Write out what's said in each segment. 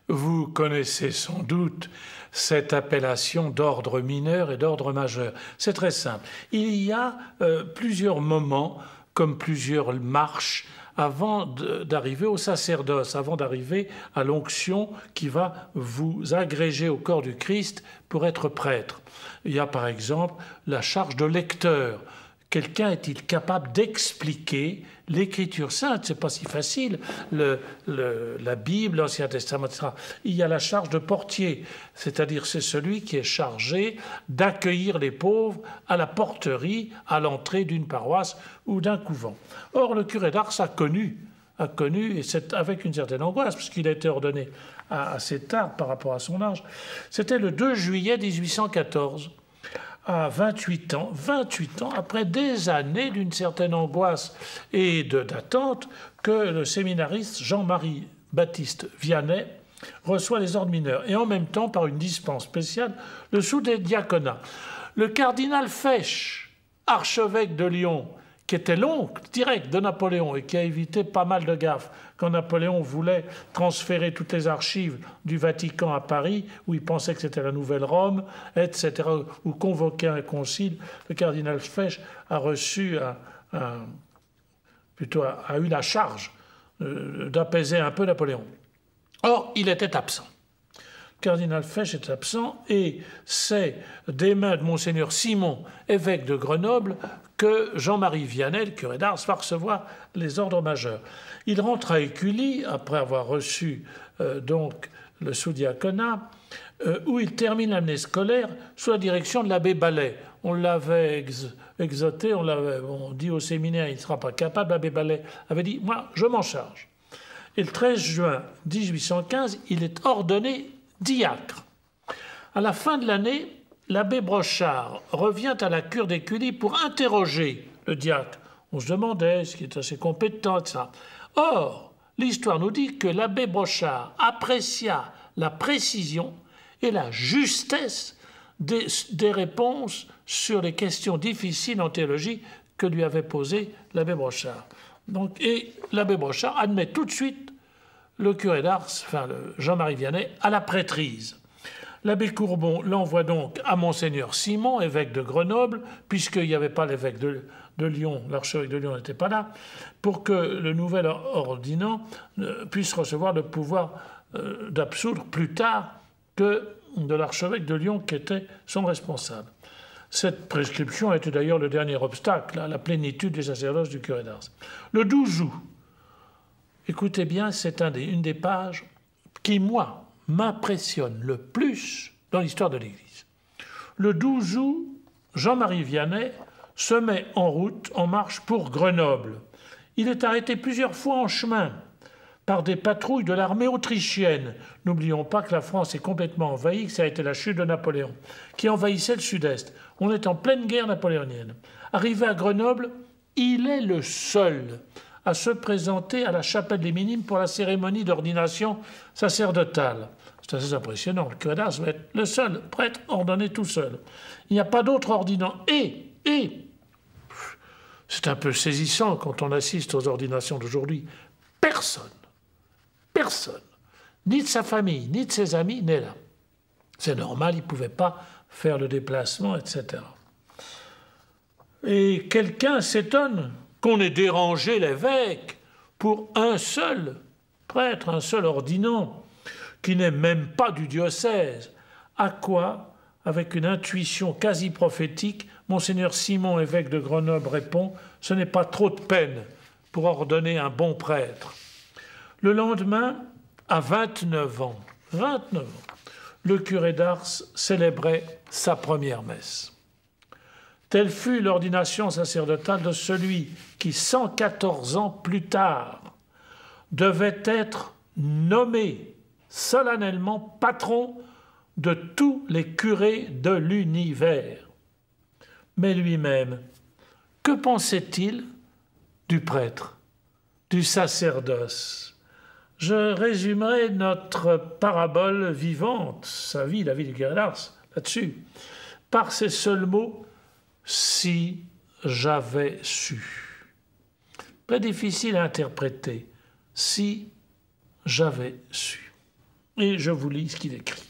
Vous connaissez sans doute cette appellation d'ordre mineur et d'ordre majeur. C'est très simple. Il y a plusieurs moments, comme plusieurs marches, avant d'arriver au sacerdoce, avant d'arriver à l'onction qui va vous agréger au corps du Christ pour être prêtre. Il y a par exemple la charge de lecteur. Quelqu'un est-il capable d'expliquer l'Écriture sainte? C'est pas si facile. La Bible, l'Ancien Testament, etc. Il y a la charge de portier, c'est-à-dire c'est celui qui est chargé d'accueillir les pauvres à la porterie, à l'entrée d'une paroisse ou d'un couvent. Or, le curé d'Ars a connu, et c'est avec une certaine angoisse, parce qu'il a été ordonné assez tard par rapport à son âge. C'était le 2 juillet 1814. À 28 ans, après des années d'une certaine angoisse et d'attente, que le séminariste Jean-Marie Baptiste Vianney reçoit les ordres mineurs. Et en même temps, par une dispense spéciale, le sous-diaconat. Le cardinal Fesch, archevêque de Lyon, qui était l'oncle direct de Napoléon et qui a évité pas mal de gaffes quand Napoléon voulait transférer toutes les archives du Vatican à Paris, où il pensait que c'était la nouvelle Rome, etc., ou convoquer un concile. Le cardinal Fesch a reçu, a eu la charge d'apaiser un peu Napoléon. Or, il était absent. Le cardinal Fesch est absent et c'est des mains de Monseigneur Simon, évêque de Grenoble, que Jean-Marie Vianney, le curé d'Ars, va recevoir les ordres majeurs. Il rentre à Écully, après avoir reçu donc le sous-diaconat, où il termine l'année scolaire sous la direction de l'abbé Ballet. On l'avait exhorté, on dit au séminaire, il ne sera pas capable. L'abbé Ballet avait dit, moi, je m'en charge. Et le 13 juin 1815, il est ordonné diacre. À la fin de l'année, l'abbé Brochard revient à la cure d'Écully pour interroger le diacre. On se demandait ce qui est assez compétent, etc. Or, l'histoire nous dit que l'abbé Brochard apprécia la précision et la justesse des réponses sur les questions difficiles en théologie que lui avait posées l'abbé Brochard. Donc, et l'abbé Brochard admet tout de suite le curé d'Ars, enfin Jean-Marie Vianney, à la prêtrise. L'abbé Courbon l'envoie donc à Monseigneur Simon, évêque de Grenoble, puisqu'il n'y avait pas l'évêque de Lyon, l'archevêque de Lyon n'était pas là, pour que le nouvel ordinant puisse recevoir le pouvoir d'absoudre plus tard que de l'archevêque de Lyon qui était son responsable. Cette prescription a été d'ailleurs le dernier obstacle à la plénitude des sacerdoces du curé d'Ars. Le 12 août, écoutez bien, c'est une des pages qui, moi, m'impressionne le plus dans l'histoire de l'Église. Le 12 août, Jean-Marie Vianney se met en route, en marche pour Grenoble. Il est arrêté plusieurs fois en chemin par des patrouilles de l'armée autrichienne. N'oublions pas que la France est complètement envahie, que ça a été la chute de Napoléon, qui envahissait le sud-est. On est en pleine guerre napoléonienne. Arrivé à Grenoble, il est le seul à se présenter à la chapelle des Minimes pour la cérémonie d'ordination sacerdotale. C'est assez impressionnant. Le curé d'Ars va être le seul prêtre ordonné tout seul. Il n'y a pas d'autre ordinant. Et c'est un peu saisissant quand on assiste aux ordinations d'aujourd'hui. Personne, ni de sa famille, ni de ses amis, n'est là. C'est normal, il ne pouvait pas faire le déplacement, etc. Et quelqu'un s'étonne qu'on ait dérangé l'évêque pour un seul prêtre, un seul ordinant, qui n'est même pas du diocèse. À quoi, avec une intuition quasi prophétique, Monseigneur Simon, évêque de Grenoble, répond « Ce n'est pas trop de peine pour ordonner un bon prêtre ». Le lendemain, à 29 ans, le curé d'Ars célébrait sa première messe. Telle fut l'ordination sacerdotale de celui qui, 114 ans plus tard, devait être nommé solennellement patron de tous les curés de l'univers. Mais lui-même, que pensait-il du prêtre, du sacerdoce. Je résumerai notre parabole vivante, sa vie, la vie du curé d'Ars, là-dessus, par ces seuls mots « si j'avais su ». Très difficile à interpréter, « si j'avais su ». Et je vous lis ce qu'il écrit.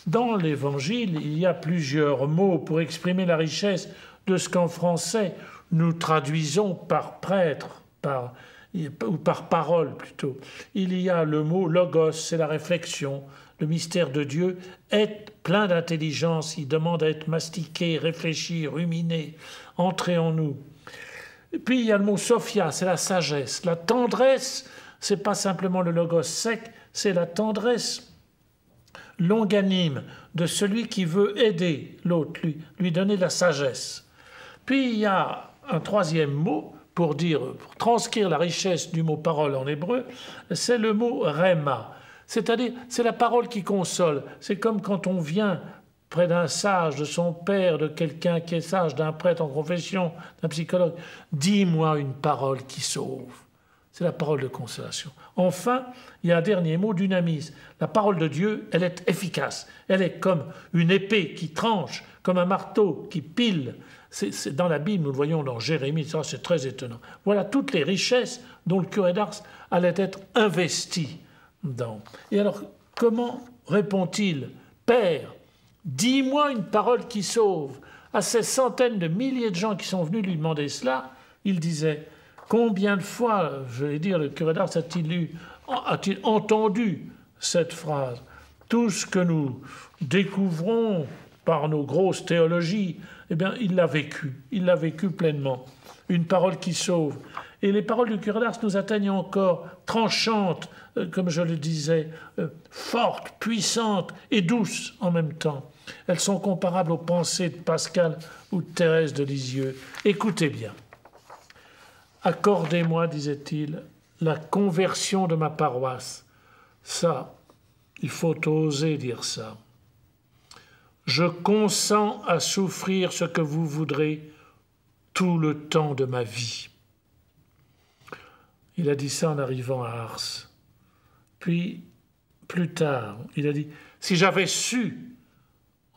Dans l'Évangile, il y a plusieurs mots pour exprimer la richesse de ce qu'en français nous traduisons par prêtre, ou par parole plutôt. Il y a le mot logos, c'est la réflexion. Le mystère de Dieu est plein d'intelligence, il demande à être mastiqué, réfléchi, ruminé, entrer en nous. Et puis il y a le mot sophia, c'est la sagesse. La tendresse, c'est pas simplement le logos sec, c'est la tendresse longanime de celui qui veut aider l'autre, lui donner de la sagesse. Puis il y a un troisième mot pour transcrire la richesse du mot parole en hébreu, c'est le mot rhéma. C'est-à-dire, c'est la parole qui console. C'est comme quand on vient près d'un sage, de son père, de quelqu'un qui est sage, d'un prêtre en confession, d'un psychologue. Dis-moi une parole qui sauve. C'est la parole de consolation. Enfin, il y a un dernier mot, dynamis. La parole de Dieu, elle est efficace. Elle est comme une épée qui tranche, comme un marteau qui pile. C'est dans la Bible, nous le voyons dans Jérémie, ça c'est très étonnant. Voilà toutes les richesses dont le curé d'Ars allait être investi dans. Et alors, comment répond-il? Père, dis-moi une parole qui sauve. À ces centaines de milliers de gens qui sont venus lui demander cela, il disait, combien de fois, je vais dire, le curé d'Ars a-t-il entendu cette phrase? Tout ce que nous découvrons par nos grosses théologies, eh bien, il l'a vécu pleinement. Une parole qui sauve. Et les paroles du curé d'Ars nous atteignent encore, tranchantes, comme je le disais, fortes, puissantes et douces en même temps. Elles sont comparables aux pensées de Pascal ou de Thérèse de Lisieux. Écoutez bien. Accordez-moi, disait-il, la conversion de ma paroisse. Ça, il faut oser dire ça. Je consens à souffrir ce que vous voudrez tout le temps de ma vie. Il a dit ça en arrivant à Ars. Puis, plus tard, il a dit, si j'avais su,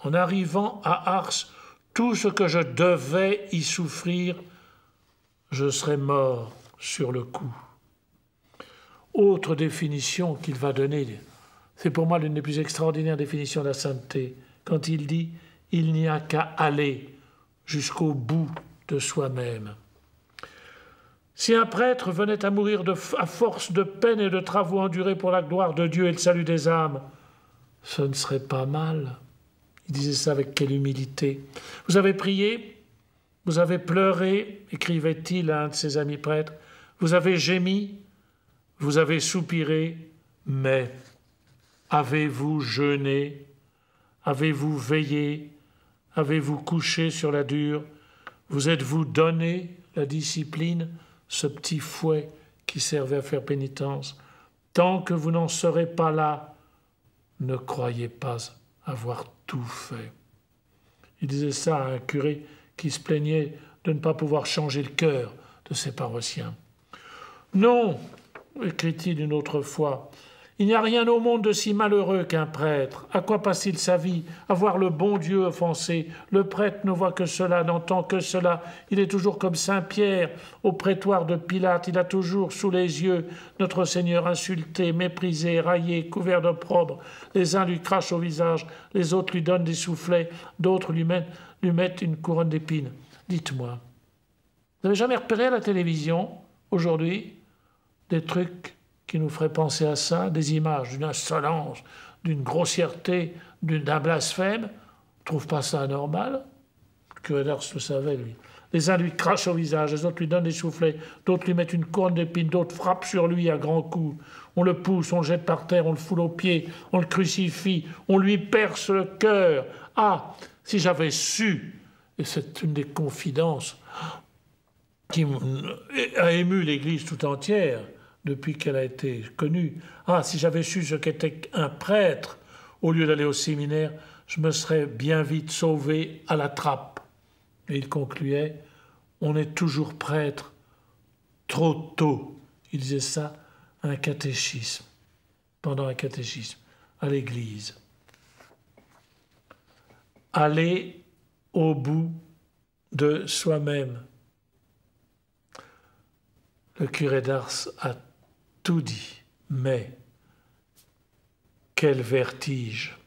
en arrivant à Ars, tout ce que je devais y souffrir, je serais mort sur le coup. Autre définition qu'il va donner, c'est pour moi l'une des plus extraordinaires définitions de la sainteté, quand il dit « il n'y a qu'à aller jusqu'au bout de soi-même ». Si un prêtre venait à mourir à force de peine et de travaux endurés pour la gloire de Dieu et le salut des âmes, ce ne serait pas mal. Il disait ça avec quelle humilité. Vous avez prié, vous avez pleuré, écrivait-il à un de ses amis prêtres, vous avez gémi, vous avez soupiré, mais avez-vous jeûné? Avez-vous veillé? Avez-vous couché sur la dure? Vous êtes-vous donné la discipline, ce petit fouet qui servait à faire pénitence? Tant que vous n'en serez pas là, ne croyez pas avoir tout fait. Il disait ça à un curé qui se plaignait de ne pas pouvoir changer le cœur de ses paroissiens. Non, écrit-il une autre fois, il n'y a rien au monde de si malheureux qu'un prêtre. À quoi passe-t-il sa vie? À voir le bon Dieu offensé. Le prêtre ne voit que cela, n'entend que cela. Il est toujours comme saint Pierre au prétoire de Pilate. Il a toujours sous les yeux notre Seigneur insulté, méprisé, raillé, couvert d'opprobre. Les uns lui crachent au visage, les autres lui donnent des soufflets, d'autres lui mettent une couronne d'épines. Dites-moi, vous n'avez jamais repéré à la télévision, aujourd'hui, des trucs qui nous ferait penser à ça, des images d'une insolence, d'une grossièreté, d'un blasphème? On ne trouve pas ça anormal? Le curé d'Ars le savait, lui. Les uns lui crachent au visage, les autres lui donnent des soufflets, d'autres lui mettent une couronne d'épines, d'autres frappent sur lui à grands coups. On le pousse, on le jette par terre, on le foule aux pieds, on le crucifie, on lui perce le cœur. Ah, si j'avais su, et c'est une des confidences qui a ému l'Église tout entière, depuis qu'elle a été connue. Ah, si j'avais su ce qu'était un prêtre, au lieu d'aller au séminaire, je me serais bien vite sauvé à la trappe. Et il concluait, on est toujours prêtre trop tôt. Il disait ça à un catéchisme, pendant un catéchisme, à l'église. Aller au bout de soi-même. Le curé d'Ars a tout dit, mais quel vertige!